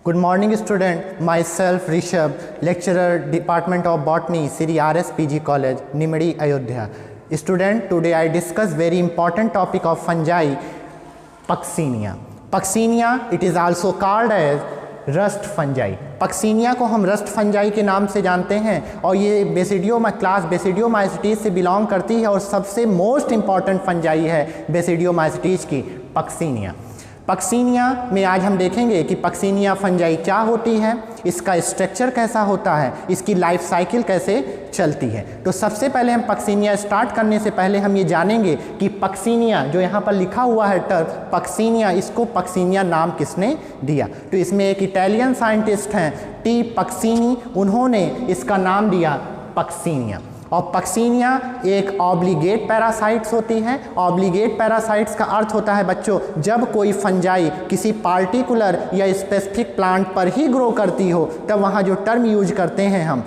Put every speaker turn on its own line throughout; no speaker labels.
Good morning student, myself Rishabh, lecturer Department of Botany, Sri R.S. PG College, Nimadi, Ayodhya. Student, today I discuss very important topic of fungi, Puccinia. Puccinia, it is also called as rust fungi. Puccinia को हम rust fungi के नाम से जानते हैं और ये class basidiomycetes से बिलोंग करती है और सबसे मोस्ट इम्पॉर्टेंट फंजाई है बेसिडियोमाइसिटीज की पक्सीनिया। पक्सीनिया में आज हम देखेंगे कि पक्सीनिया फंजाई क्या होती है, इसका स्ट्रक्चर कैसा होता है, इसकी लाइफ साइकिल कैसे चलती है। तो सबसे पहले हम पक्सीनिया स्टार्ट करने से पहले हम ये जानेंगे कि पक्सीनिया जो यहाँ पर लिखा हुआ है टर्म पक्सीनिया, इसको पक्सीनिया नाम किसने दिया। तो इसमें एक इटालियन साइंटिस्ट हैं टी पक्सीनी, उन्होंने इसका नाम दिया पक्सीनिया। और पक्सीनिया एक ऑब्लिगेट पैरासाइट्स होती है। ऑब्लिगेट पैरासाइट्स का अर्थ होता है बच्चों, जब कोई फंजाई किसी पार्टिकुलर या स्पेसिफिक प्लांट पर ही ग्रो करती हो तब वहाँ जो टर्म यूज करते हैं हम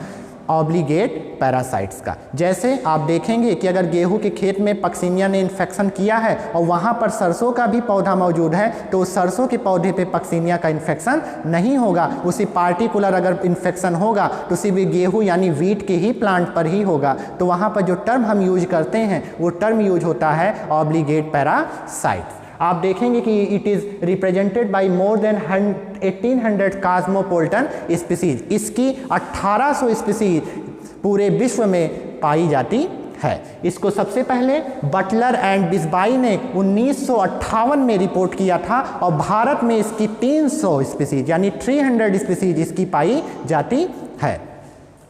ऑब्लिगेट पैरासाइट्स का। जैसे आप देखेंगे कि अगर गेहूं के खेत में पक्सीनिया ने इन्फेक्शन किया है और वहाँ पर सरसों का भी पौधा मौजूद है तो उस सरसों के पौधे पे पक्सीनिया का इन्फेक्शन नहीं होगा। उसी पार्टिकुलर अगर इन्फेक्शन होगा तो सिर्फ गेहूं यानी वीट के ही प्लांट पर ही होगा। तो वहाँ पर जो टर्म हम यूज करते हैं वो टर्म यूज होता है ऑब्लिगेट पैरासाइट्स। आप देखेंगे कि it is represented by more than 1800 cosmopolitan species. इसकी 1800 स्पीसीज पूरे विश्व में पाई जाती है। इसको सबसे पहले बटलर एंड बिस्बाई ने 1958 में रिपोर्ट किया था और भारत में इसकी 300 स्पीसीज यानी 300 स्पीसीज इसकी पाई जाती है।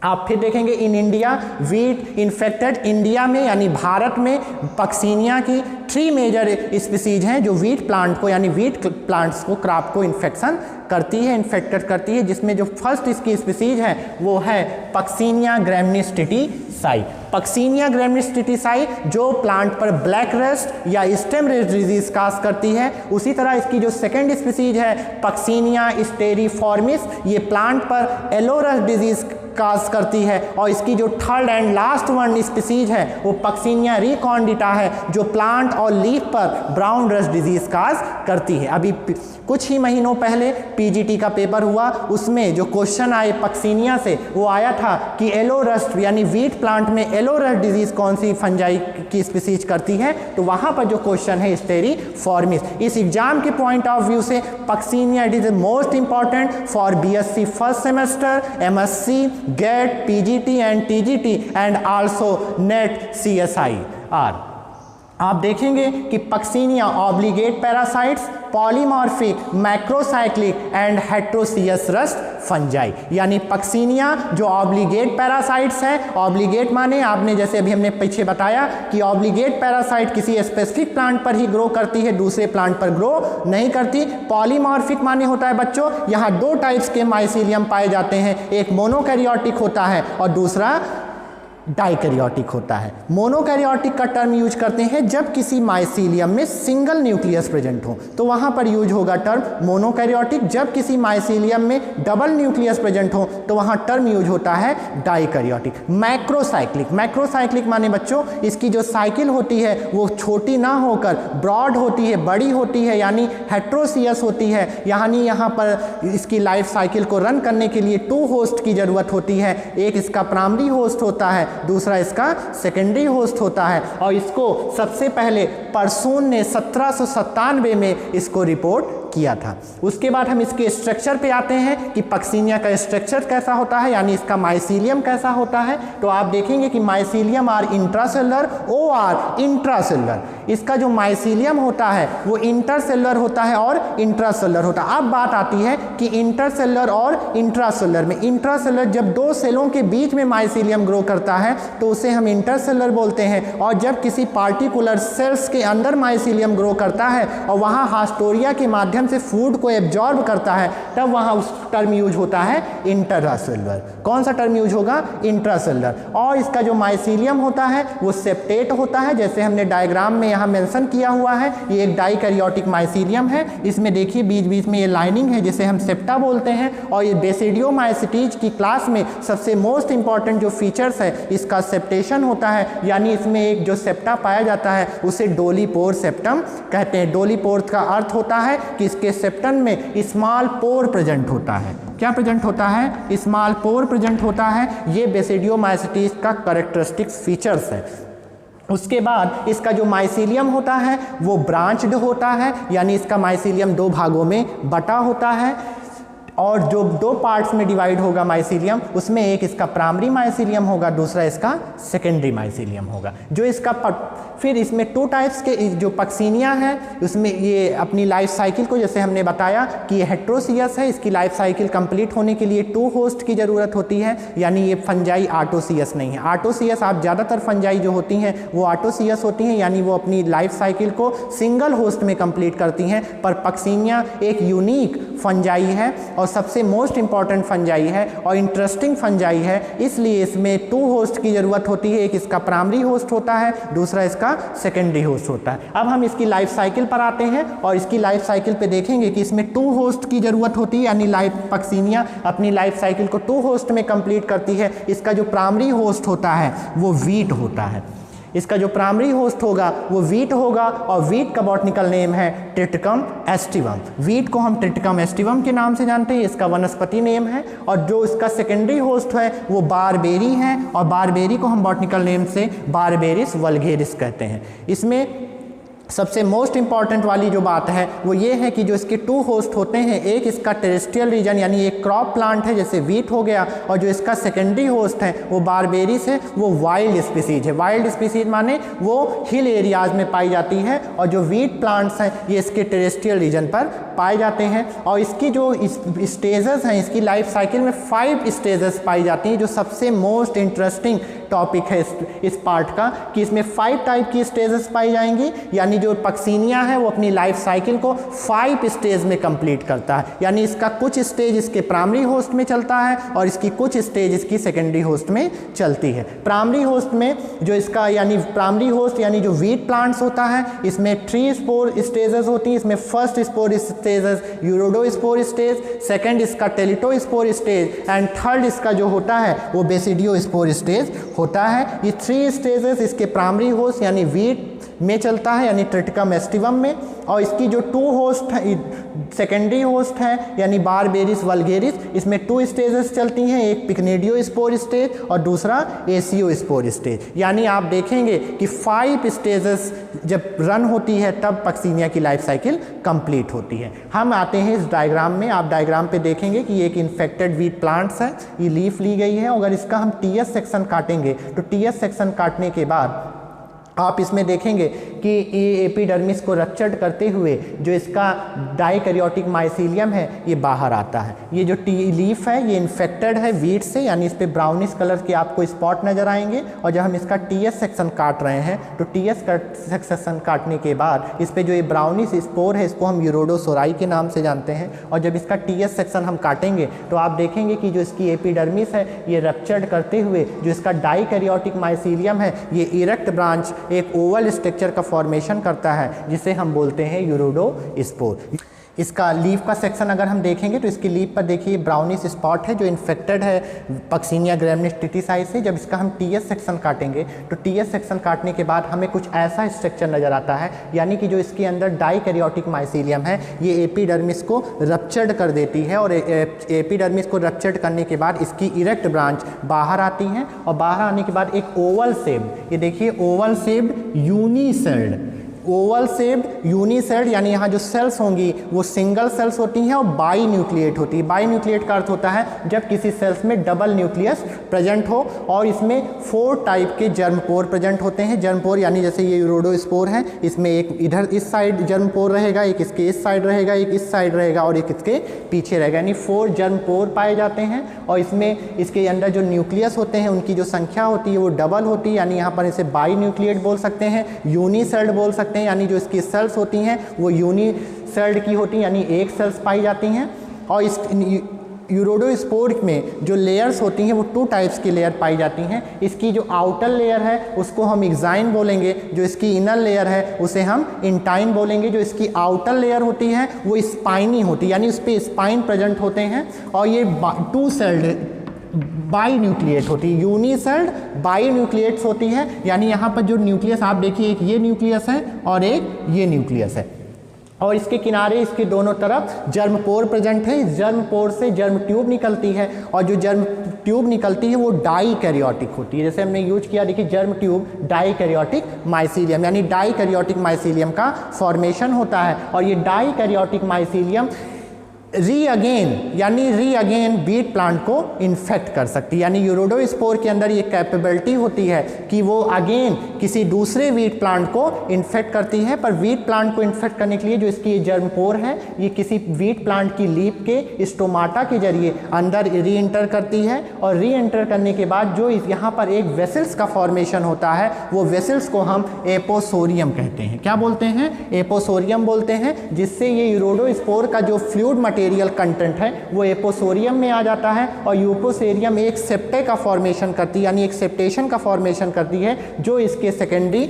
आप फिर देखेंगे in India wheat infected, India में यानी भारत में पक्सीनिया की 3 मेजर स्पीसीज हैं जो वीट प्लांट को यानी वीट प्लांट्स को क्रॉप को इन्फेक्शन करती है, इन्फेक्टेड करती है। जिसमें जो फर्स्ट इसकी स्पीसीज है वो है पक्सीनिया ग्रैमिनिस्टिसाई। पक्सीनिया ग्रैमिनिस्टिसाई जो प्लांट पर ब्लैक रस्ट या स्टेम रेस्ट डिजीज काज करती है। उसी तरह इसकी जो सेकेंड स्पीसीज है पक्सीनिया स्टेरिफॉर्मिस, ये प्लांट पर येलो रस्ट डिजीज काज करती है। और इसकी जो third and last one species है वो पक्सीनिया रिकॉन्डिटा है जो प्लांट और लीफ पर ब्राउन रस्ट डिजीज काज करती है। अभी कुछ ही महीनों पहले पीजीटी का पेपर हुआ, उसमें जो क्वेश्चन आए पक्सीनिया से वो आया था कि येलो रस्ट यानी वीट प्लांट में येलो रस्ट डिजीज कौन सी फंजाई की स्पीसीज करती है, तो वहाँ पर जो क्वेश्चन है स्टेरिफॉर्मिस। इस एग्जाम के पॉइंट ऑफ व्यू से Puccinia it is most important for BSc first semester, MSc, GATE, PGT and TGT and also NET CSIR. आप देखेंगे कि Puccinia obligate parasites, polymorphic, macrocyclic and heteroecious rust fungi. यानी Puccinia जो obligate parasites है, obligate माने आपने जैसे अभी हमने पीछे बताया कि ऑब्लिगेट पैरासाइट किसी स्पेसिफिक प्लांट पर ही ग्रो करती है, दूसरे प्लांट पर ग्रो नहीं करती। पॉलीमॉर्फिक माने होता है बच्चों यहाँ 2 टाइप्स के माइसीलियम पाए जाते हैं, एक मोनोकैरियोटिक होता है और दूसरा डाइकैरियोटिक होता है। मोनोकैरियोटिक का टर्म यूज करते हैं जब किसी माइसीलियम में सिंगल न्यूक्लियस प्रेजेंट हो तो वहाँ पर यूज होगा टर्म मोनोकैरियोटिक। जब किसी माइसीलियम में डबल न्यूक्लियस प्रेजेंट हो तो वहाँ टर्म यूज होता है डाइकैरियोटिक। मैक्रोसाइक्लिक, मैक्रोसाइक्लिक माने बच्चों इसकी जो साइकिल होती है वो छोटी ना होकर ब्रॉड होती है, बड़ी होती है यानी हेट्रोसियस होती है। यानी यहाँ पर इसकी लाइफ साइकिल को रन करने के लिए 2 होस्ट की ज़रूरत होती है, एक इसका प्राइमरी होस्ट होता है, दूसरा इसका सेकेंडरी होस्ट होता है। और इसको सबसे पहले परसून ने 1797 में इसको रिपोर्ट किया था। उसके बाद हम इसके स्ट्रक्चर पे आते हैं कि पक्सीनिया का स्ट्रक्चर कैसा होता है यानी इसका माइसीलियम कैसा होता है। तो आप देखेंगे कि mycelium are intracellular, or intracellular. इसका जो माइसीलियम होता है वो इंटरसेलुलर होता है और इंट्रासेलुलर होता है। अब बात आती है कि इंटरसेलुलर और इंट्रासेलुलर में, इंट्रासेलुलर जब 2 सेलों के बीच में माइसीलियम ग्रो करता है तो उसे हम इंटरसेलुलर बोलते हैं। और जब किसी पार्टिकुलर सेल्स के अंदर माइसीलियम ग्रो करता है और वहाँ हास्टोरिया के माध्यम से फूड को एब्जॉर्ब करता है तब वहाँ उस टर्म यूज होता है इंट्रासेलुलर। कौन सा टर्म यूज होगा? इंट्रासेलुलर। और इसका जो माइसीलियम होता है वो सेप्टेट होता है, जैसे हमने डायग्राम में यहाँ मेंशन किया हुआ है। ये एक डाइकैरियोटिक माइसीलियम है। इसमें देखिए बीच बीच में ये लाइनिंग है जिसे हम सेप्टा बोलते हैं। और ये बेसिडियोमाइसिटीज की क्लास में सबसे मोस्ट इंपॉर्टेंट जो फीचर्स है इसका सेप्टेशन होता है, यानी इसमें एक जो सेप्टा पाया जाता है उसे डोलीपोर सेप्टम कहते हैं। डोलीपोर का अर्थ होता है कि इसके सेप्टम में स्मॉल पोर प्रेजेंट होता है। क्या प्रेजेंट होता है? स्मॉल पोर प्रेजेंट होता है। ये बेसिडियोमाइसीटीज का कैरेक्टरिस्टिक्स फीचर्स है। उसके बाद इसका जो माइसीलियम होता है वो ब्रांच्ड होता है, यानी इसका माइसीलियम 2 भागों में बटा होता है, और जो 2 पार्ट्स में डिवाइड होगा माइसीलियम, उसमें एक इसका प्राइमरी माइसीलियम होगा, दूसरा इसका सेकेंडरी माइसीलियम होगा। जो इसका फिर इसमें 2 टाइप्स के जो पक्सीनिया है, उसमें ये अपनी लाइफ साइकिल को, जैसे हमने बताया कि ये हेट्रोसियस है, इसकी लाइफ साइकिल कंप्लीट होने के लिए 2 होस्ट की ज़रूरत होती है, यानी ये फंजाई आटोसियस नहीं है। आटोसियस आप ज़्यादातर फंजाई जो होती हैं वो आटोसियस होती हैं, यानी वो अपनी लाइफ साइकिल को सिंगल होस्ट में कंप्लीट करती हैं, पर पक्सीनिया एक यूनिक फंजाई है और सबसे मोस्ट इंपॉर्टेंट फंजाई है और इंटरेस्टिंग फंजाई है, इसलिए इसमें 2 होस्ट की ज़रूरत होती है। एक इसका प्राइमरी होस्ट होता है, दूसरा इसका सेकेंडरी होस्ट होता है। अब हम इसकी लाइफ साइकिल पर आते हैं और इसकी लाइफ साइकिल पे देखेंगे कि इसमें 2 होस्ट की ज़रूरत होती है, यानी पक्सीनिया अपनी लाइफ साइकिल को 2 होस्ट में कंप्लीट करती है। इसका जो प्राइमरी होस्ट होता है वो वीट होता है। इसका जो प्राइमरी होस्ट होगा वो वीट होगा, और वीट का बॉटनिकल नेम है ट्रिटिकम एस्टिवम। वीट को हम ट्रिटिकम एस्टिवम के नाम से जानते हैं, इसका वनस्पति नेम है। और जो इसका सेकेंडरी होस्ट है वो बारबेरी है, और बारबेरी को हम बॉटनिकल नेम से बारबेरिस वल्गेरिस कहते हैं। इसमें सबसे मोस्ट इंपॉर्टेंट वाली जो बात है वो ये है कि जो इसके 2 होस्ट होते हैं, एक इसका टेरेस्ट्रियल रीजन यानी एक क्रॉप प्लांट है जैसे वीट हो गया, और जो इसका सेकेंडरी होस्ट है वो बारबेरिस है, वो वाइल्ड स्पीसीज है। वाइल्ड स्पीसीज माने वो हिल एरियाज में पाई जाती हैं, और जो वीट प्लांट्स हैं ये इसके टेरेस्ट्रियल रीजन पर पाए जाते हैं। और इसकी जो स्टेजेस हैं, इसकी लाइफ साइकिल में 5 स्टेजेस पाई जाती हैं, जो सबसे मोस्ट इंटरेस्टिंग टॉपिक है इस पार्ट का, कि इसमें 5 टाइप की स्टेजेस पाई जाएंगी। यानी जो पक्सीनिया है वो अपनी लाइफ साइकिल को 5 स्टेज में कंप्लीट करता है, यानी इसका कुछ स्टेज इसके प्राइमरी होस्ट में चलता है और इसकी कुछ स्टेज इसकी सेकेंडरी होस्ट में चलती है। प्राइमरी होस्ट में जो इसका यानी प्राइमरी होस्ट यानी जो वीट प्लांट्स होता है, इसमें 3 स्पोर स्टेजेस होती हैं। इसमें first spore stages uredospore stage, second इसका टेलिटोस्पोर स्टेज, एंड थर्ड इसका जो होता है वो बेसिडियोस्पोर स्टेज होता है। ये 3 स्टेजेस इसके प्राइमरी होस्ट यानी वीट में चलता है, यानी ट्रिटिकम एस्टिवम में। और इसकी जो 2 होस्ट है, सेकेंडरी होस्ट है यानी बारबेरिस वल्गेरिस, इसमें 2 स्टेजेस चलती हैं, एक पिक्नेडियोस्पोर स्टेज और दूसरा एसियोस्पोर स्टेज। यानी आप देखेंगे कि 5 स्टेजेस जब रन होती है तब पक्सीनिया की लाइफ साइकिल कंप्लीट होती है। हम आते हैं इस डायग्राम में, आप डायग्राम पे देखेंगे कि ये एक इन्फेक्टेड वीट प्लांट्स है, ये लीफ ली गई है। अगर इसका हम टीएस सेक्शन काटेंगे तो टीएस सेक्शन काटने के बाद आप इसमें देखेंगे कि ये एपिडर्मिस को रप्चर्ड करते हुए जो इसका डाइकैरियोटिक माइसीलियम है ये बाहर आता है। ये जो लीफ है ये इन्फेक्टेड है वीट से, यानी इस पे ब्राउनिश कलर के आपको स्पॉट नज़र आएंगे। और जब हम इसका टीएस सेक्शन काट रहे हैं तो टीएस सेक्शन काटने के बाद इस पे जो ये ब्राउनिश स्पोर है इसको हम यूरोडोसोराई के नाम से जानते हैं। और जब इसका टीएस सेक्शन हम काटेंगे तो आप देखेंगे कि जो इसकी एपिडर्मिस है ये रप्चर्ड करते हुए जो इसका डाइकैरियोटिक माइसीलियम है ये इरेक्ट ब्रांच एक ओवल स्ट्रक्चर का फॉर्मेशन करता है, जिसे हम बोलते हैं यूरोडोस्पोर। इसका लीफ का सेक्शन अगर हम देखेंगे तो इसकी लीफ पर देखिए ब्राउनिश स्पॉट है जो इन्फेक्टेड है पक्सीनिया ग्रैमिनिस ट्रिटिसाई से। जब इसका हम टीएस सेक्शन काटेंगे तो टीएस सेक्शन काटने के बाद हमें कुछ ऐसा स्ट्रक्चर नज़र आता है, यानी कि जो इसके अंदर डाइकैरियोटिक माइसीलियम है ये एपिडर्मिस को रप्चर्ड कर देती है, और एपिडर्मिस को रप्चर्ड करने के बाद इसकी इरेक्ट ब्रांच बाहर आती हैं, और बाहर आने के बाद एक ओवल शेप्ड, ये देखिए ओवल शेप्ड यूनिसेल्ड, ओवल शेप्ड यूनिसेल्ड, यानी यहाँ जो सेल्स होंगी वो सिंगल सेल्स होती हैं और बाई न्यूक्लिएट होती है। बाई न्यूक्लिएट का अर्थ होता है जब किसी सेल्स में डबल न्यूक्लियस प्रेजेंट हो, और इसमें 4 टाइप के जर्मपोर प्रेजेंट होते हैं। जर्मपोर यानी जैसे ये यूरोडोस्पोर है, इसमें एक इधर इस साइड जर्मपोर रहेगा, एक इसके इस साइड रहेगा, एक इस साइड रहेगा और एक इसके पीछे रहेगा, यानी 4 जर्मपोर पाए जाते हैं। और इसमें इसके अंदर जो न्यूक्लियस होते हैं उनकी जो संख्या होती है वो डबल होती है, यानी यहाँ पर इसे बाई न्यूक्लिएट बोल सकते हैं, यूनिसेल्ड बोल सकते हैं, यानी जो इसकी सेल्स होती हैं वो यूनिसेल्ड की होती हैं, यानी एक सेल्स पाई जाती हैं। और इस यूरोडोस्पोर में जो लेयर्स होती हैं वो 2 टाइप्स की लेयर पाई जाती हैं। इसकी जो आउटर लेयर है उसको हम एक्साइन बोलेंगे, जो इसकी इनर लेयर है उसे हम इंटाइन बोलेंगे। जो इसकी आउटर लेयर होती है वो स्पाइनी होती है, यानी उस पर स्पाइन प्रेजेंट होते हैं, और ये 2 सेल्ड बाई न्यूक्लिएट होती है, यूनिसेल्ड बाई न्यूक्लिएट्स होती है। यानी यहाँ पर जो न्यूक्लियस आप देखिए एक ये न्यूक्लियस है और एक ये न्यूक्लियस है। और इसके किनारे, इसके दोनों तरफ जर्म पोर प्रेजेंट है। इस जर्म पोर से जर्म ट्यूब निकलती है और जो जर्म ट्यूब निकलती है वो डाई कैरियोटिक होती है। जैसे हमने यूज किया, देखिए germ tube dikaryotic mycelium, यानी डाई कैरियोटिक माइसीलियम का फॉर्मेशन होता है। और ये dikaryotic mycelium re again wheat plant को इन्फेक्ट कर सकती है। यानी यूरोडोस्पोर के अंदर ये कैपेबिलिटी होती है कि वो अगेन किसी दूसरे वीट प्लांट को इन्फेक्ट करती है। पर वीट प्लांट को इन्फेक्ट करने के लिए जो इसकी जर्मपोर है, ये किसी वीट प्लांट की लीफ के स्टोमाटा के जरिए अंदर री एंटर करती है। और री एंटर करने के बाद जो यहाँ पर एक वेसल्स का फॉर्मेशन होता है, वो वेसल्स को हम एपोसोरियम कहते हैं। क्या बोलते हैं? एपोसोरियम बोलते हैं, जिससे ये यूरोडोस्पोर का जो फ्लूइड मटेरियल कंटेंट है वो एपोसोरियम में आ जाता है। और यूपोसेरियम एक सेप्टे का फॉर्मेशन करती है, यानी एक सेप्टेशन का फॉर्मेशन करती है, जो इसके सेकेंडरी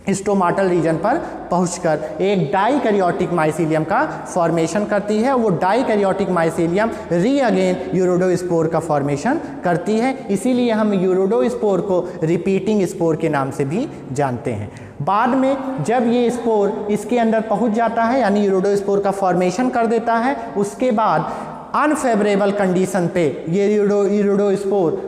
स्टोमाटल रीजन पर पहुंचकर एक डाई कैरियोटिक माइसीलियम का फॉर्मेशन करती है। वो die karyotic mycelium re again यूरोडोस्पोर का फॉर्मेशन करती है। इसीलिए हम यूरोडोस्पोर को रिपीटिंग स्पोर के नाम से भी जानते हैं। बाद में जब ये स्पोर इसके अंदर पहुंच जाता है, यानी यूरोडोस्पोर का फॉर्मेशन कर देता है, उसके बाद अनफेवरेबल कंडीशन पे ये यूरोडोस्पोर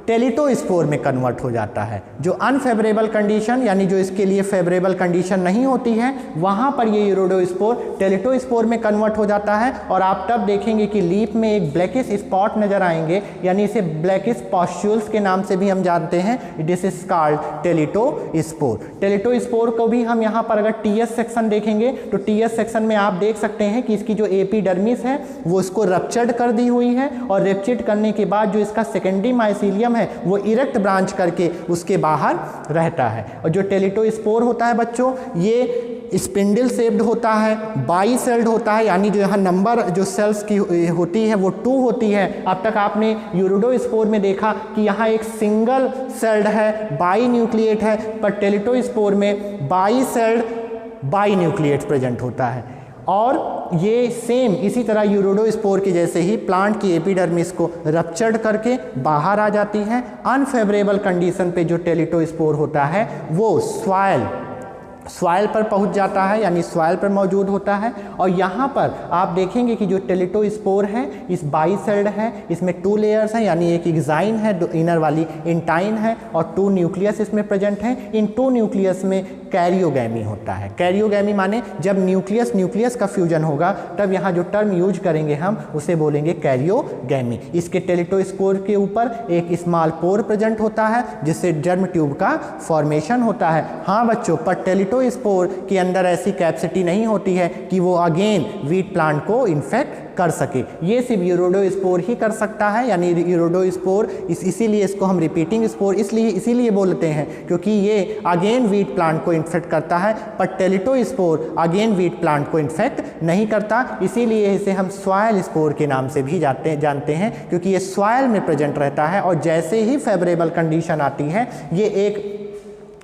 टेलिटोस्पोर में कन्वर्ट हो जाता है। जो अनफेवरेबल कंडीशन, यानी जो इसके लिए फेवरेबल कंडीशन नहीं होती है, वहाँ पर ये यूरोडोस्पोर टेलिटोस्पोर में कन्वर्ट हो जाता है। और आप तब देखेंगे कि लीफ में एक ब्लैकिश स्पॉट नजर आएंगे, यानी इसे ब्लैकिश पॉस्ट्यूल्स के नाम से भी हम जानते हैं। This is called teleutospore. Teleutospore को भी हम यहाँ पर अगर टीएस सेक्शन देखेंगे तो टीएस सेक्शन में आप देख सकते हैं कि इसकी जो एपिडर्मिस है वो इसको रप्चर्ड कर दी हुई है। और रप्चर्ड करने के बाद जो इसका सेकेंडरी माइसीलियम है वो इरेक्ट ब्रांच करके उसके बाहर रहता है। और जो टेलिटोस्पोर होता है बच्चों, ये स्पिंडल शेप्ड होता है, बाई सेल्ड होता है, यानी जो यहाँ नंबर जो सेल्स की होती है वो 2 होती है। अब तक आपने यूरोडोस्पोर में देखा कि यहाँ एक सिंगल सेल्ड है, बाई न्यूक्लिएट है, पर टेलिटोस्पोर में by sailed by nucleate present होता है। और ये सेम इसी तरह यूरोडोस्पोर के जैसे ही प्लांट की एपिडर्मिस को रप्चर्ड करके बाहर आ जाती है। अनफेवरेबल कंडीशन पे जो टेलिटोस्पोर होता है वो सॉइल पर पहुंच जाता है, यानी सॉइल पर मौजूद होता है। और यहाँ पर आप देखेंगे कि जो टेलिटोस्पोर है इस बाई सेल्ड है, इसमें 2 लेयर्स हैं, यानी एक एग्जाइन है, इनर वाली इंटाइन है, और 2 न्यूक्लियस इसमें प्रेजेंट हैं। इन 2 न्यूक्लियस में कैरियोगैमी होता है। कैरियोगैमी माने जब न्यूक्लियस का फ्यूजन होगा तब यहाँ जो टर्म यूज करेंगे हम उसे बोलेंगे कैरियोगैमी। इसके टेलिटोस्पोर के ऊपर एक स्मॉल पोर प्रेजेंट होता है, जिससे जर्म ट्यूब का फॉर्मेशन होता है। हाँ बच्चों, पर टेलिटोस्पोर के अंदर ऐसी कैपेसिटी नहीं होती है कि वो अगेन वीट प्लांट को इन्फेक्ट कर सके। ये सिर्फ यूरोडोस्पोर ही कर सकता है, यानी यूरोडोस्पोर इसीलिए इसको हम रिपीटिंग स्पोर इसीलिए बोलते हैं क्योंकि ये अगेन वीट प्लांट को इन्फेक्ट करता है। पर टेलिटोस्पोर अगेन वीट प्लांट को इन्फेक्ट नहीं करता, इसीलिए इसे हम सॉइल स्पोर के नाम से भी जानते हैं, क्योंकि ये सॉइल में प्रेजेंट रहता है। और जैसे ही फेवरेबल कंडीशन आती है, ये एक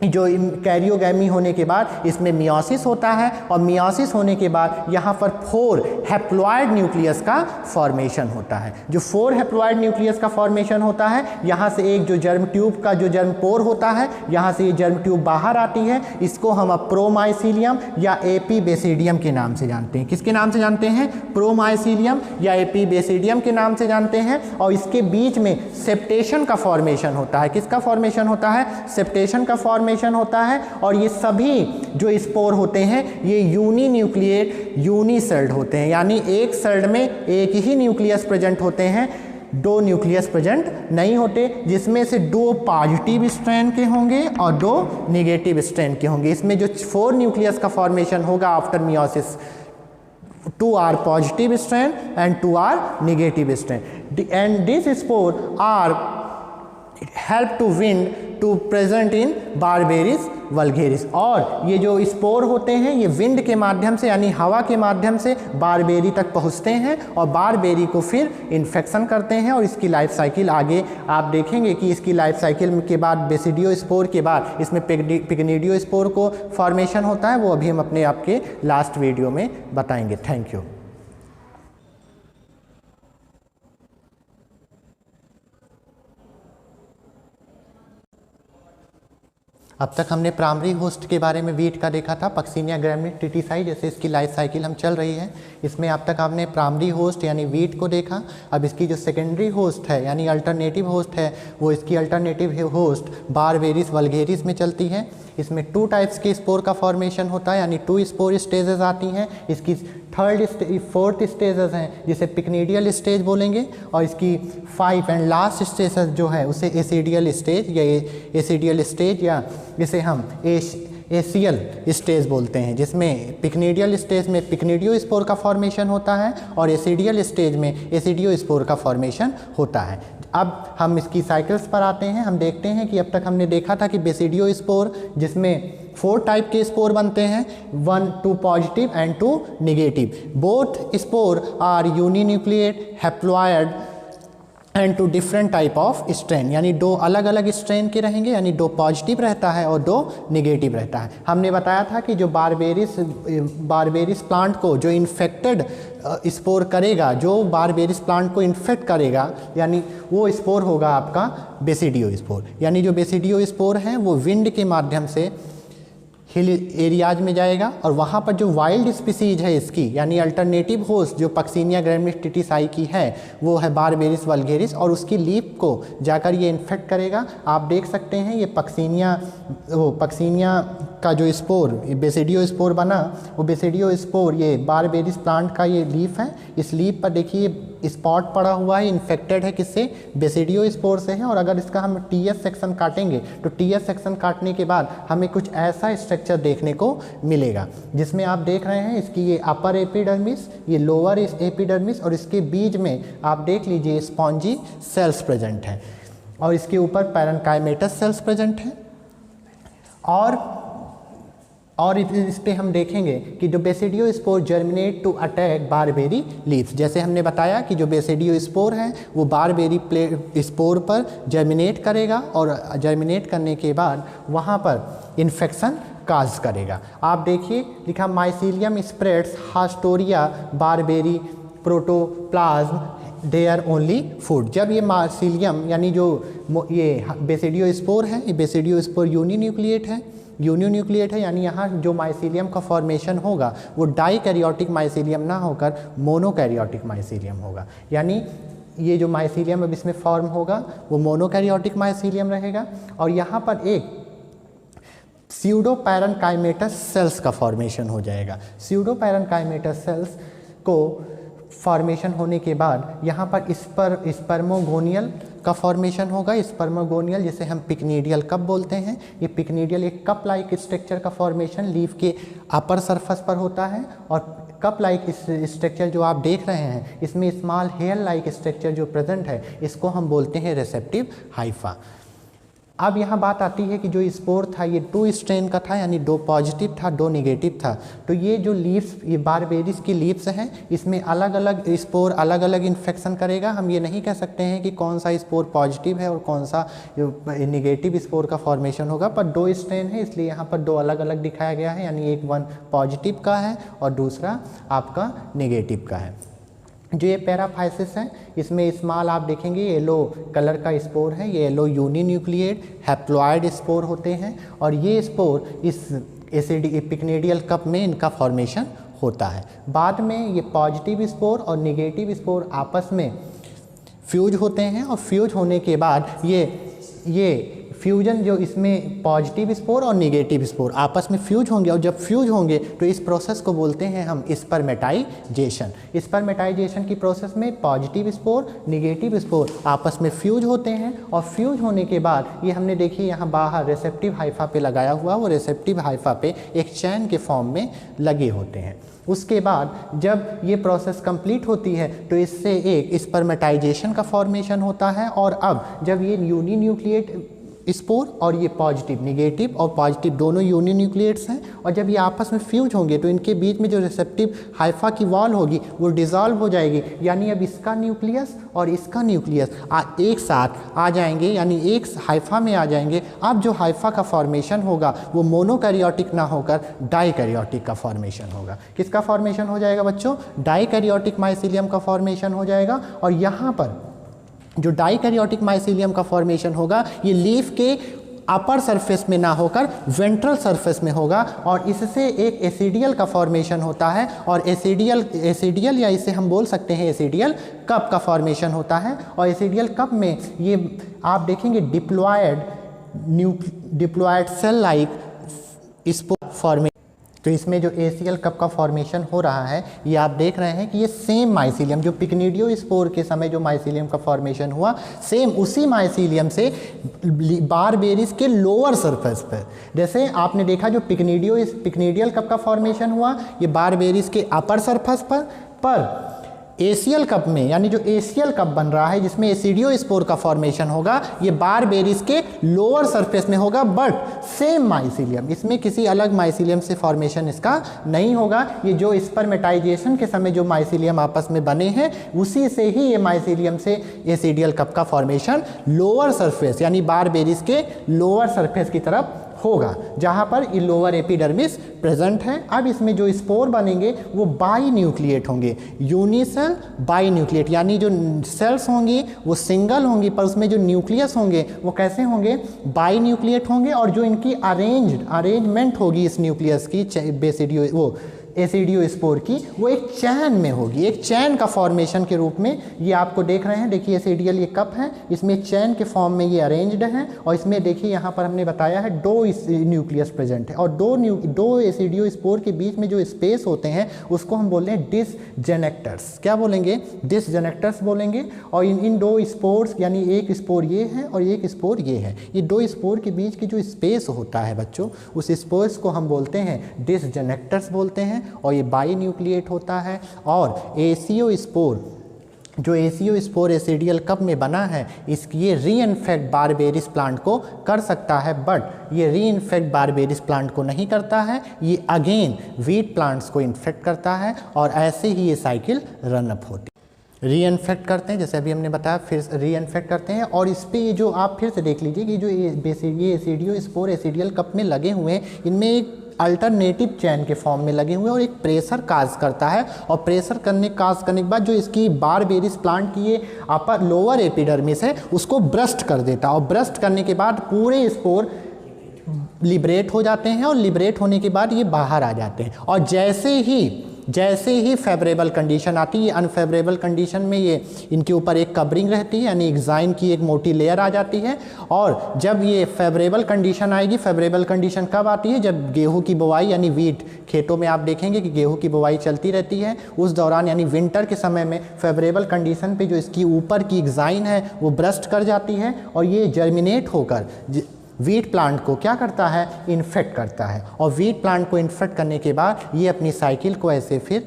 जो कैरियोगैमी होने के बाद इसमें मियोसिस होता है, और मियोसिस होने के बाद यहाँ पर 4 हैप्लॉइड न्यूक्लियस का फॉर्मेशन होता है। जो 4 हैप्लॉइड न्यूक्लियस का फॉर्मेशन होता है, यहाँ से एक जो जर्म ट्यूब का जो जर्म पोर होता है, यहाँ से ये जर्म ट्यूब बाहर आती है। इसको हम अब प्रोमाइसीलियम या एपीबेसिडियम के नाम से जानते हैं। किसके नाम से जानते हैं? प्रोमाइसीलियम या एपीबेसिडियम के नाम से जानते हैं। और इसके बीच में सेप्टेशन का फॉर्मेशन होता है। किसका फॉर्मेशन होता है? सेप्टेशन का फॉर्मेशन होता है। और ये सभी जो स्पोर होते हैं ये यूनिन्यूक्लिएट यूनिसेल्ड होते हैं, यानी एक सेल्ड में एक ही न्यूक्लियस प्रेजेंट होते हैं, 2 न्यूक्लियस प्रेजेंट नहीं होते, जिसमें से 2 पॉजिटिव स्ट्रैंड के होंगे और 2 नेगेटिव स्ट्रैंड के होंगे। इसमें जो 4 न्यूक्लियस का फॉर्मेशन होगा after meiosis, 2 are positive strand and 2 are negative strand, and these spore are help to wind to present in Barberries vulgaris। और ये जो स्पोर होते हैं ये विंड के माध्यम से, यानी हवा के माध्यम से बारबेरी तक पहुँचते हैं और बारबेरी को फिर इन्फेक्शन करते हैं। और इसकी लाइफ साइकिल आगे आप देखेंगे कि इसकी लाइफ साइकिल के बाद बेसिडियो स्पोर के बाद इसमें पिग्निडियो स्पोर को फॉर्मेशन होता है। वो अभी हम अपने आपके लास्ट वीडियो में बताएंगे। Thank you. अब तक हमने प्राइमरी होस्ट के बारे में वीट का देखा था, पक्सिनिया ग्रामिनीस ट्रिटिसाई, जैसे इसकी लाइफ साइकिल हम चल रही है। इसमें अब तक आपने प्राइमरी होस्ट यानी वीट को देखा। अब इसकी जो सेकेंडरी होस्ट है यानी अल्टरनेटिव होस्ट है, वो इसकी अल्टरनेटिव होस्ट बारबेरिस वल्गेरिस में चलती है। इसमें 2 टाइप्स के स्पोर का फॉर्मेशन होता है, यानी 2 स्पोर स्टेजेस आती हैं। इसकी 4th स्टेजेस हैं जिसे पिक्नीडियल स्टेज बोलेंगे, और इसकी 5 एंड लास्ट स्टेजेस जो है उसे एसिडियल स्टेज या एसिडियल स्टेज या जिसे हम एसियल स्टेज बोलते हैं, जिसमें पिक्नीडियल स्टेज में पिक्नीडियो स्पोर का फॉर्मेशन होता है और एसिडियल स्टेज में एसिडियो स्पोर का फॉर्मेशन होता है। अब हम इसकी साइकिल्स पर आते हैं। हम देखते हैं कि अब तक हमने देखा था कि बेसिडियो स्पोर जिसमें 4 टाइप के स्पोर बनते हैं, 2 positive and 2 negative. Both spore are uninucleate haploid and 2 different type of strain, यानी 2 अलग अलग स्ट्रेन के रहेंगे, यानी 2 पॉजिटिव रहता है और 2 निगेटिव रहता है। हमने बताया था कि जो बारबेरिस प्लांट को जो इन्फेक्टेड स्पोर करेगा, जो बारबेरिस प्लांट को इन्फेक्ट करेगा, यानी वो स्पोर होगा आपका बेसिडियो स्पोर। यानी जो बेसिडियो स्पोर हैं वो विंड के माध्यम से हिल एरियाज में जाएगा और वहाँ पर जो वाइल्ड स्पीसीज है इसकी, यानी अल्टरनेटिव होस्ट जो पक्सिनिया ग्रामिनीस ट्रिटिसाई की है वो है बारबेरिस वल्गेरिस, और उसकी लीफ को जाकर ये इन्फेक्ट करेगा। आप देख सकते हैं ये पक्सिनिया का जो स्पोर बेसिडियो स्पोर बना, वो बेसिडियो स्पोर ये बारबेरिस प्लांट का ये लीफ है। इस लीफ पर देखिए स्पॉट पड़ा हुआ है, इन्फेक्टेड है किससे? बेसिडियो स्पोर से है। और अगर इसका हम टीएस सेक्शन काटेंगे तो टीएस सेक्शन काटने के बाद हमें कुछ ऐसा स्ट्रक्चर देखने को मिलेगा, जिसमें आप देख रहे हैं इसकी ये अपर एपिडर्मिस, ये लोअर एपिडर्मिस, और इसके बीच में आप देख लीजिए स्पॉन्जी सेल्स प्रेजेंट हैं, और इसके ऊपर पैरेन्काइमेटस सेल्स प्रेजेंट हैं। और इस पे हम देखेंगे कि जो basidiospore germinate to attack barberry leaves, जैसे हमने बताया कि जो बेसिडियो स्पोर है वो बारबेरी स्पोर पर जर्मिनेट करेगा और जर्मिनेट करने के बाद वहाँ पर इन्फेक्शन काज करेगा। आप देखिए लिखा mycelium spreads haustoria barberry protoplasm their only food. जब ये माइसीलियम यानी जो ये बेसिडियो स्पोर है, ये बेसिडियो स्पोर यूनिन्यूक्लिएट है, यानी यहाँ जो माइसीलियम का फॉर्मेशन होगा वो डाइकैरियोटिक माइसीलियम ना होकर मोनोकैरियोटिक माइसीलियम होगा। यानी ये जो माइसीलियम अब इसमें फॉर्म होगा वो मोनोकैरियोटिक माइसीलियम रहेगा, और यहाँ पर एक स्यूडो पैरेन्काइमेटस सेल्स का फॉर्मेशन हो जाएगा। स्यूडो पैरेन्काइमेटस सेल्स को फॉर्मेशन होने के बाद यहाँ पर स्पर्मोगोनियल का फॉर्मेशन होगा। स्पर्मोगोनियल जिसे हम पिक्नीडियल कप बोलते हैं, ये पिक्नीडियल एक कप लाइक स्ट्रक्चर का फॉर्मेशन लीफ के अपर सरफेस पर होता है, और कप लाइक स्ट्रक्चर जो आप देख रहे हैं इसमें स्मॉल हेयर लाइक स्ट्रक्चर जो प्रेजेंट है इसको हम बोलते हैं रिसेप्टिव हाइफा। अब यहाँ बात आती है कि जो स्पोर था ये 2 स्ट्रेन का था, यानी 2 पॉजिटिव था 2 निगेटिव था। तो ये जो लीव्स, ये बारबेरिस की लीव्स हैं, इसमें अलग अलग स्पोर अलग अलग इन्फेक्शन करेगा। हम ये नहीं कह सकते हैं कि कौन सा स्पोर पॉजिटिव है और कौन सा निगेटिव स्पोर का फॉर्मेशन होगा, पर 2 स्ट्रेन है इसलिए यहाँ पर 2 अलग अलग दिखाया गया है, यानी एक 1 पॉजिटिव का है और दूसरा आपका निगेटिव का है। जो ये पैराफाइसिस है इसमें स्मॉल आप देखेंगे येलो कलर का स्पोर है, ये येलो यूनिन्यूक्लिएट हैप्लॉयड स्पोर होते हैं, और ये स्पोर इस पिक्नीडियल कप में इनका फॉर्मेशन होता है। बाद में ये पॉजिटिव स्पोर और निगेटिव स्पोर आपस में फ्यूज होते हैं, और फ्यूज होने के बाद ये फ्यूजन जो इसमें पॉजिटिव स्पोर और निगेटिव स्पोर आपस में फ्यूज होंगे, और जब फ्यूज होंगे तो इस प्रोसेस को बोलते हैं हम स्पर्मेटाइजेशन। स्पर्मेटाइजेशन की प्रोसेस में पॉजिटिव स्पोर निगेटिव स्पोर आपस में फ्यूज होते हैं, और फ्यूज होने के बाद ये हमने देखिए यहाँ बाहर रिसेप्टिव हाइफा पे लगाया हुआ, वो रिसेप्टिव हाइफा पे एक चैन के फॉर्म में लगे होते हैं। उसके बाद जब ये प्रोसेस कंप्लीट होती है तो इससे एक स्पर्मेटाइजेशन का फॉर्मेशन होता है, और अब जब ये यूनिन्यूक्लिएट स्पोर और ये पॉजिटिव निगेटिव और पॉजिटिव दोनों यूनिन्यूक्लिएट्स हैं, और जब ये आपस में फ्यूज होंगे तो इनके बीच में जो रिसेप्टिव हाइफा की वॉल होगी वो डिज़ोल्व हो जाएगी, यानी अब इसका न्यूक्लियस और इसका न्यूक्लियस एक साथ आ जाएंगे, यानी एक हाइफा में आ जाएंगे। अब जो हाइफा का फॉर्मेशन होगा वो मोनोकैरियोटिक ना होकर डाइकैरियोटिक का फॉर्मेशन होगा। किसका फॉर्मेशन हो जाएगा बच्चों? डाइकैरियोटिक माइसीलियम का फॉर्मेशन हो जाएगा। और यहाँ पर जो डाइकैरियोटिक माइसीलियम का फॉर्मेशन होगा ये लीफ के अपर सरफेस में ना होकर वेंट्रल सरफेस में होगा और इससे एक एसिडियल का फॉर्मेशन होता है और एसिडियल या इसे हम बोल सकते हैं एसिडियल कप का फॉर्मेशन होता है। और एसिडियल कप में ये आप देखेंगे diploid cell like spore formation. तो इसमें जो एसियल कप का फॉर्मेशन हो रहा है ये आप देख रहे हैं कि ये सेम माइसीलियम जो पिक्निडियो स्पोर के समय जो माइसीलियम का फॉर्मेशन हुआ सेम उसी माइसीलियम से बारबेरिस के लोअर सरफेस पर, जैसे आपने देखा जो पिक्निडियल कप का फॉर्मेशन हुआ ये बारबेरिस के अपर सरफेस पर एसियल कप में यानी जो एसियल कप बन रहा है जिसमें एसिडियो स्पोर का फॉर्मेशन होगा ये बारबेरिस के लोअर सरफेस में होगा बट सेम माइसीलियम, इसमें किसी अलग माइसीलियम से फॉर्मेशन इसका नहीं होगा। ये जो स्पर्मेटाइजेशन के समय जो माइसीलियम आपस में बने हैं उसी से ही ये माइसीलियम से एसिडियल कप का फॉर्मेशन लोअर सरफेस यानी बारबेरिस के लोअर सरफेस की तरफ होगा जहाँ पर ये लोअर एपिडर्मिस प्रेजेंट है। अब इसमें जो स्पोर बनेंगे वो बाई न्यूक्लिएट होंगे, यूनिसेल बाई न्यूक्लिएट यानी जो सेल्स होंगी वो सिंगल होंगी पर उसमें जो न्यूक्लियस होंगे वो कैसे होंगे, बाई न्यूक्लिएट होंगे। और जो इनकी अरेंजमेंट होगी इस न्यूक्लियस की एसिडियो स्पोर की वो एक चैन में होगी, एक चैन का फॉर्मेशन के रूप में ये आपको देख रहे हैं। देखिए एसिडियल ये कप है, इसमें चैन के फॉर्म में ये अरेंज्ड है और इसमें देखिए यहाँ पर हमने बताया है 2 न्यूक्लियस प्रेजेंट है और दो एसिडियो स्पोर के बीच में जो स्पेस होते हैं उसको हम बोल रहे हैं डिसजेनेक्टर्स। क्या बोलेंगे, डिसजेनेक्टर्स बोलेंगे। और इन 2 स्पोर्स यानी एक स्पोर ये है और एक स्पोर ये है, ये 2 स्पोर के बीच की जो स्पेस होता है बच्चों उस स्पेस को हम बोलते हैं डिसजेनेक्टर्स बोलते हैं और ये बाई न्यूक्लिएट होता है। और एसियो स्पोर एसिडियल कप में बना है ये रीइन्फेक्ट बारबेरिस प्लांट को कर सकता है बट ये रीइन्फेक्ट बारबेरिस प्लांट को नहीं करता है, ये अगेन वीट प्लांट्स को इन्फेक्ट करता है और ऐसे ही ये साइकिल रन अप होती है। रीइन्फेक्ट करते हैं जैसे अभी हमने बताया, फिर रीइन्फेक्ट करते हैं और इस पर जो आप फिर से देख लीजिए कि जो ये एसिडियो स्पोर एसिडियल कप में लगे हुए हैं इनमें एक अल्टरनेटिव चैन के फॉर्म में लगे हुए हैं और एक प्रेशर काज करता है और प्रेशर काज करने के बाद जो इसकी बारबेरिस प्लांट की ये अपर लोअर एपिडर्मिस है उसको ब्रस्ट कर देता है और ब्रस्ट करने के बाद पूरे स्पोर लिबरेट हो जाते हैं और लिबरेट होने के बाद ये बाहर आ जाते हैं। और जैसे ही फेवरेबल कंडीशन आती है, अनफेवरेबल कंडीशन में ये इनके ऊपर एक कवरिंग रहती है यानी एग्जाइन की एक मोटी लेयर आ जाती है। और जब ये फेवरेबल कंडीशन आएगी, फेवरेबल कंडीशन कब आती है, जब गेहूं की बुवाई यानी वीट खेतों में आप देखेंगे कि गेहूं की बुवाई चलती रहती है उस दौरान यानी विंटर के समय में फेवरेबल कंडीशन पे जो इसकी ऊपर की एग्जाइन है वो ब्रस्ट कर जाती है और ये जर्मिनेट होकर वीट प्लांट को क्या करता है, इन्फेक्ट करता है। और वीट प्लांट को इन्फेक्ट करने के बाद ये अपनी साइकिल को ऐसे फिर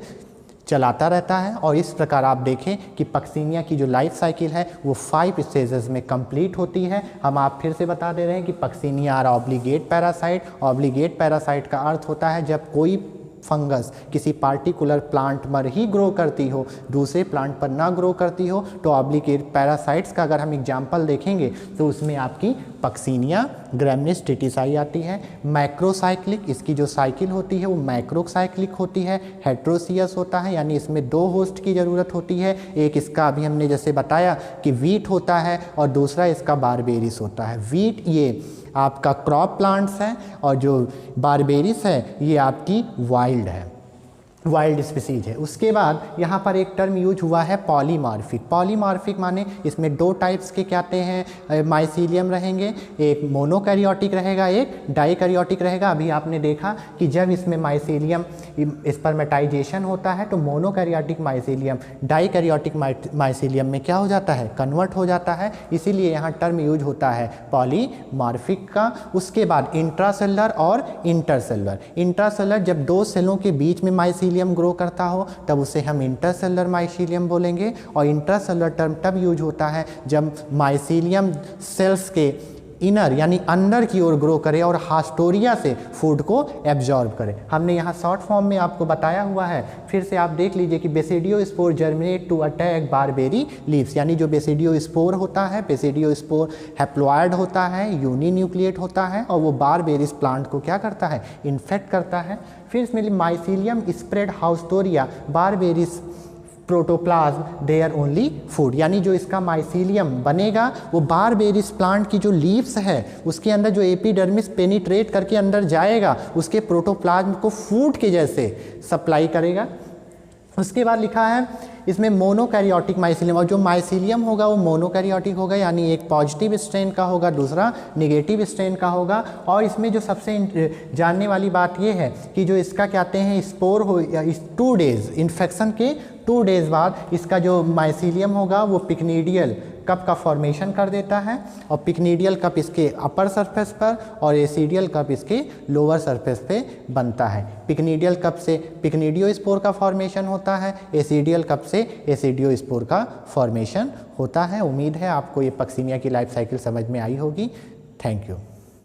चलाता रहता है। और इस प्रकार आप देखें कि पक्सीनिया की जो लाइफ साइकिल है वो 5 स्टेजेस में कंप्लीट होती है। हम आप फिर से बता दे रहे हैं कि Puccinia are obligate parasite. Obligate parasite का अर्थ होता है जब कोई फंगस किसी पार्टिकुलर प्लांट पर ही ग्रो करती हो, दूसरे प्लांट पर ना ग्रो करती हो, तो ऑब्लिगेट पैरासाइट्स का अगर हम एग्जाम्पल देखेंगे तो उसमें आपकी पक्सीनिया, ग्रैमनिस टिटिसाई आती है। मैक्रोसाइक्लिक, इसकी जो साइकिल होती है वो मैक्रोसाइक्लिक होती है। हेट्रोसियस होता है यानी इसमें 2 होस्ट की ज़रूरत होती है, एक इसका अभी हमने जैसे बताया कि वीट होता है और दूसरा इसका बारबेरिस होता है। वीट ये आपका क्रॉप प्लांट्स है और जो बारबेरिस है ये आपकी वाइल्ड है, वाइल्ड स्पीसीज है। उसके बाद यहाँ पर एक टर्म यूज हुआ है पॉलीमॉर्फिक। पॉलीमॉर्फिक माने इसमें 2 टाइप्स के क्या आते हैं माइसीलियम रहेंगे, एक मोनोकैरियोटिक रहेगा, एक डाइकैरियोटिक रहेगा। अभी आपने देखा कि जब इसमें माइसीलियम स्पर्मेटाइजेशन होता है तो मोनोकैरियोटिक माइसीलियम डाइकैरियोटिक माइसीलियम में क्या हो जाता है, कन्वर्ट हो जाता है, इसीलिए यहाँ टर्म यूज होता है पॉलीमॉर्फिक का। उसके बाद इंट्रासेलर और इंटरसेलर। इंट्रासेलर जब 2 सेलों के बीच में माइसीलियम ग्रो करता हो तब उसे हम इंटरसेलर माइसीलियम बोलेंगे। और इंटरसेलर टर्म तब यूज होता है जब माइसीलियम सेल्स के इनर यानी अंदर की ओर ग्रो करे और हास्टोरिया से फूड को एब्जॉर्ब करे। हमने यहाँ शॉर्ट फॉर्म में आपको बताया हुआ है, फिर से आप देख लीजिए कि basidiospore germinate to attack barberry leaves, यानी जो बेसिडियो स्पोर होता है, बेसिडियो स्पोर हैप्लॉयड होता है, यूनी न्यूक्लिएट होता है और वो बारबेरिस प्लांट को क्या करता है, इन्फेक्ट करता है। फिर इसमें mycelium spread haustoria Berberis protoplasm their only food, यानी जो इसका माइसीलियम बनेगा वो बारबेरिस प्लांट की जो लीव्स है उसके अंदर जो एपिडर्मिस पेनिट्रेट करके अंदर जाएगा उसके प्रोटोप्लाज्म को फूड के जैसे सप्लाई करेगा। उसके बाद लिखा है इसमें मोनोकैरियोटिक माइसीलियम, और जो माइसीलियम होगा वो मोनोकैरियोटिक होगा, यानी एक पॉजिटिव स्ट्रेन का होगा, दूसरा निगेटिव स्ट्रेन का होगा। और इसमें जो सबसे जानने वाली बात ये है कि जो इसका कहते हैं स्पोर हो, 2 डेज इन्फेक्शन के 2 डेज बाद इसका जो माइसीलियम होगा वो पिक्नीडियल कप का फॉर्मेशन कर देता है, और पिक्नीडियल कप इसके अपर सरफेस पर और एसिडियल कप इसके लोअर सरफेस पे बनता है। पिक्नीडियल कप से पिक्नीडियोस्पोर का फॉर्मेशन होता है, एसिडियल कप से एसिडियोस्पोर का फॉर्मेशन होता है। उम्मीद है आपको ये पक्सीनिया की लाइफ साइकिल समझ में आई होगी। Thank you.